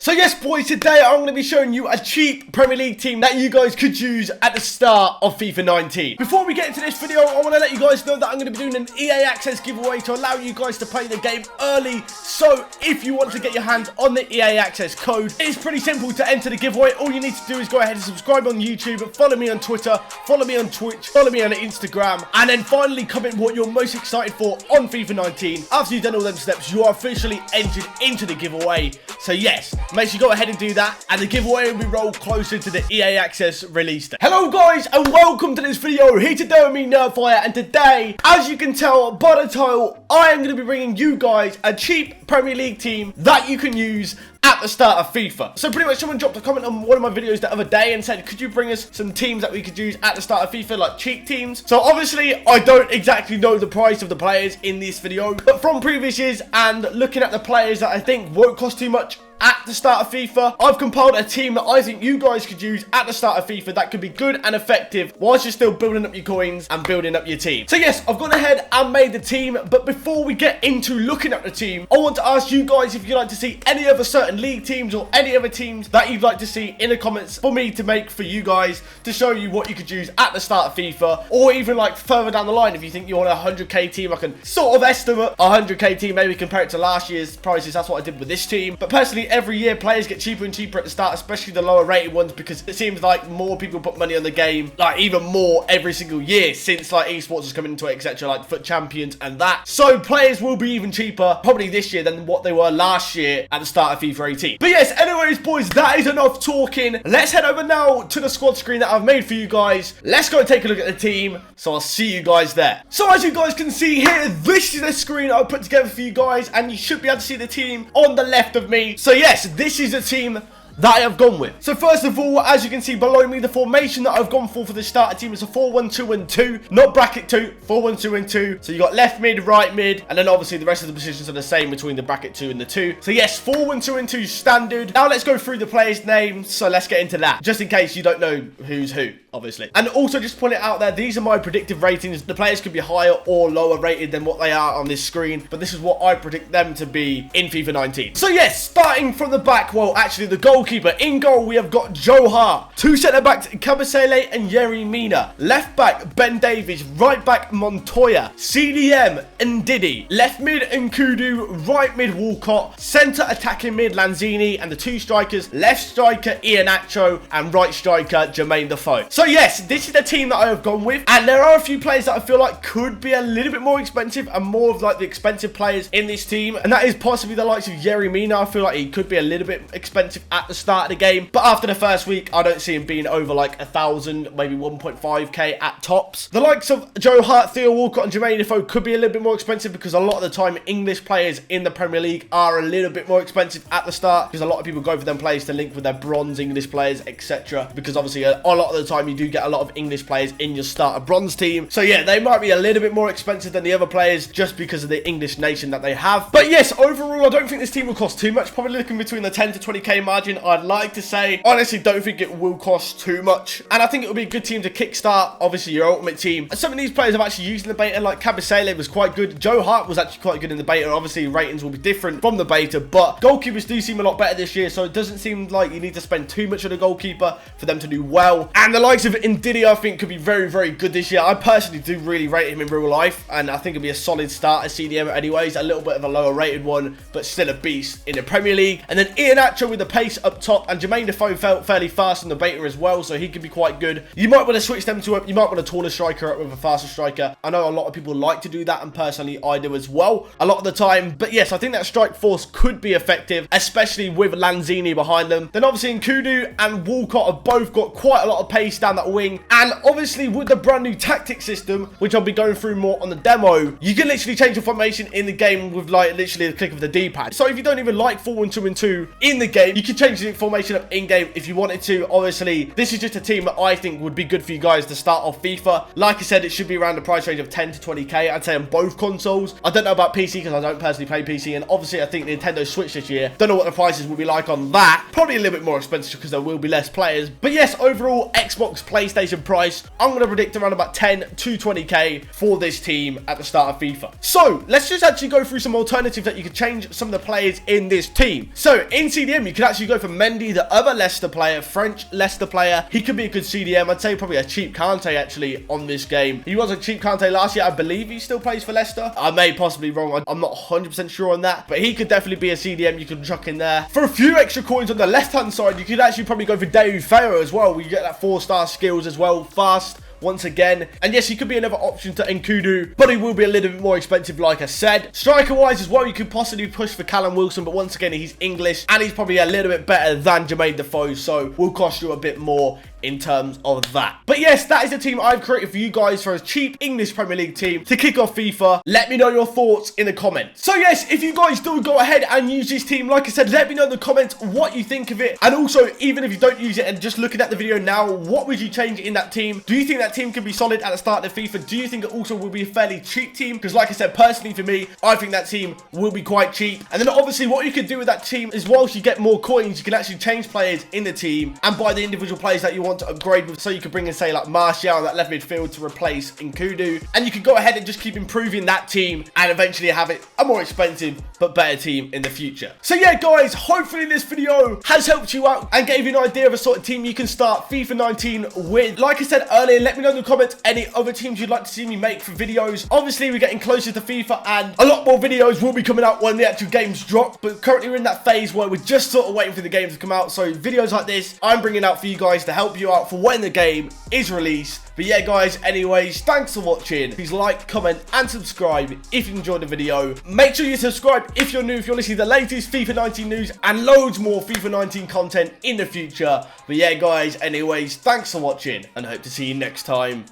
So yes boys, today I'm going to be showing you a cheap Premier League team that you guys could use at the start of FIFA 19. Before we get into this video, I want to let you guys know that I'm going to be doing an EA Access giveaway to allow you guys to play the game early. So if you want to get your hands on the EA Access code, it's pretty simple to enter the giveaway. All you need to do is go ahead and subscribe on YouTube, follow me on Twitter, follow me on Twitch, follow me on Instagram, and then finally comment what you're most excited for on FIFA 19. After you've done all them steps, you are officially entered into the giveaway. So yes, make sure you go ahead and do that, and the giveaway will be rolled closer to the EA Access release date. Hello guys, and welcome to this video. Here today with me, NerdFire, and today, as you can tell by the title, I am going to be bringing you guys a cheap Premier League team that you can use at the start of FIFA. So pretty much someone dropped a comment on one of my videos the other day and said, could you bring us some teams that we could use at the start of FIFA, like cheap teams? So obviously, I don't exactly know the price of the players in this video, but from previous years and looking at the players that I think won't cost too much at the start of FIFA, I've compiled a team that I think you guys could use at the start of FIFA that could be good and effective whilst you're still building up your coins and building up your team. So yes, I've gone ahead and made the team, but before we get into looking at the team, I want to ask you guys if you'd like to see any other certain league teams or any other teams that you'd like to see in the comments for me to make for you guys to show you what you could use at the start of FIFA, or even like further down the line if you think you want a 100k team. I can sort of estimate a 100k team, maybe compare it to last year's prices. That's what I did with this team. But personally, every year players get cheaper and cheaper at the start, especially the lower rated ones, because it seems like more people put money on the game, like even more every single year since like esports has come into it, etc., like FUT champions and that. So players will be even cheaper probably this year than what they were last year at the start of FIFA 18. But yes, anyways boys, that is enough talking. Let's head over now to the squad screen that I've made for you guys. Let's go take a look at the team. So I'll see you guys there. So as you guys can see here, this is the screen I've put together for you guys, and you should be able to see the team on the left of me. So yes, this is the team that I have gone with. So first of all, as you can see below me, the formation that I've gone for the starter team is a 4-1-2-1-2, not bracket 2, 4-1-2-1-2. So you got left mid, right mid, and then obviously the rest of the positions are the same between the bracket 2 and the 2. So yes, 4-1-2-1-2 standard. Now let's go through the players' names. So let's get into that, just in case you don't know who's who, obviously. And also just put it out there, these are my predictive ratings. The players could be higher or lower rated than what they are on this screen, but this is what I predict them to be in FIFA 19. So yes, starting from the back, well actually the goalkeeper. In goal, we have got Joe Hart. Two centre-backs, Kabasele and Yerry Mina. Left back, Ben Davies. Right back, Montoya. CDM, Ndidi. Left mid, Nkudu. Right mid, Walcott. Centre attacking mid, Lanzini. And the two strikers, left striker, Iheanacho. And right striker, Jermaine Defoe. So yes, this is the team that I have gone with. And there are a few players that I feel like could be a little bit more expensive and more of like the expensive players in this team. And that is possibly the likes of Yerry Mina. I feel like he could be a little bit expensive at the start of the game, but after the first week I don't see him being over like 1,000, maybe 1.5k at tops. The likes of Joe Hart, Theo Walcott and Jermaine Defoe could be a little bit more expensive because a lot of the time English players in the Premier League are a little bit more expensive at the start, because a lot of people go for them players to link with their bronze English players, etc., because obviously a lot of the time you do get a lot of English players in your starter bronze team. So yeah, they might be a little bit more expensive than the other players just because of the English nation that they have. But yes, overall I don't think this team will cost too much, probably looking between the 10 to 20k margin. I'd like to say, honestly, don't think it will cost too much, and I think it will be a good team to kickstart obviously your ultimate team. And some of these players have actually used in the beta, like Kabasele was quite good. Joe Hart was actually quite good in the beta. Obviously ratings will be different from the beta, but goalkeepers do seem a lot better this year, so it doesn't seem like you need to spend too much on a goalkeeper for them to do well. And the likes of Ndidi I think could be very, very good this year. I personally do really rate him in real life, and I think it'll be a solid starter CDM anyways. A little bit of a lower rated one, but still a beast in the Premier League. And then Iheanacho with the pace up top, and Jermaine Defoe felt fairly fast in the beta as well, so he could be quite good. You might want to switch them to you might want to taller striker up with a faster striker. I know a lot of people like to do that, and personally I do as well a lot of the time. But yes, I think that strike force could be effective, especially with Lanzini behind them. Then obviously Nkudu and Walcott have both got quite a lot of pace down that wing, and obviously with the brand new tactic system, which I'll be going through more on the demo, you can literally change your formation in the game with like literally the click of the D-pad. So if you don't even like 4-1-2-2 in the game, you can change change the formation up in-game if you wanted to. Obviously, this is just a team that I think would be good for you guys to start off FIFA. Like I said, it should be around the price range of 10 to 20k, I'd say, on both consoles. I don't know about PC because I don't personally play PC, and obviously I think Nintendo Switch this year, don't know what the prices will be like on that. Probably a little bit more expensive because there will be less players. But yes, overall, Xbox, PlayStation price, I'm going to predict around about 10 to 20k for this team at the start of FIFA. So, let's just actually go through some alternatives that you could change some of the players in this team. So, in CDM, you could actually go for Mendy, the other Leicester player, French Leicester player. He could be a good CDM. I'd say probably a cheap Kante, actually, on this game. He was a cheap Kante last year. I believe he still plays for Leicester. I may possibly be wrong. I'm not 100% sure on that. But he could definitely be a CDM you could chuck in there. For a few extra coins on the left-hand side, you could actually probably go for Deulofeu as well. We get that 4-star skills as well. Fast. Once again, and yes, he could be another option to Enquiries, but he will be a little bit more expensive, like I said. Striker wise as well, you could possibly push for Callum Wilson, but once again, he's English and he's probably a little bit better than Jermaine Defoe, so will cost you a bit more in terms of that. But yes, that is the team I've created for you guys for a cheap English Premier League team to kick off FIFA. Let me know your thoughts in the comments. So yes, if you guys do go ahead and use this team, like I said, let me know in the comments what you think of it. And also, even if you don't use it and just looking at the video now, what would you change in that team? Do you think that team can be solid at the start of FIFA? Do you think it also will be a fairly cheap team? Because like I said, personally for me, I think that team will be quite cheap. And then obviously what you could do with that team is, whilst you get more coins, you can actually change players in the team and buy the individual players that you want to upgrade with. So you could bring in, say, like Martial on that left midfield to replace Enquiries, and you could go ahead and just keep improving that team and eventually have it a more expensive but better team in the future. So yeah, guys, hopefully this video has helped you out and gave you an idea of a sort of team you can start FIFA 19 with. Like I said earlier, let me know in the comments any other teams you'd like to see me make for videos. Obviously, we're getting closer to FIFA and a lot more videos will be coming out when the actual games drop, but currently we're in that phase where we're just sort of waiting for the games to come out. So videos like this, I'm bringing out for you guys to help you out for when the game is released. But yeah, guys, anyways, thanks for watching. Please like, comment, and subscribe if you enjoyed the video. Make sure you subscribe if you're new, if you're listening to the latest FIFA 19 news and loads more FIFA 19 content in the future. But yeah, guys, anyways, thanks for watching and I hope to see you next time.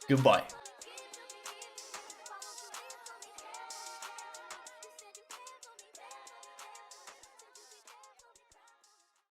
Goodbye.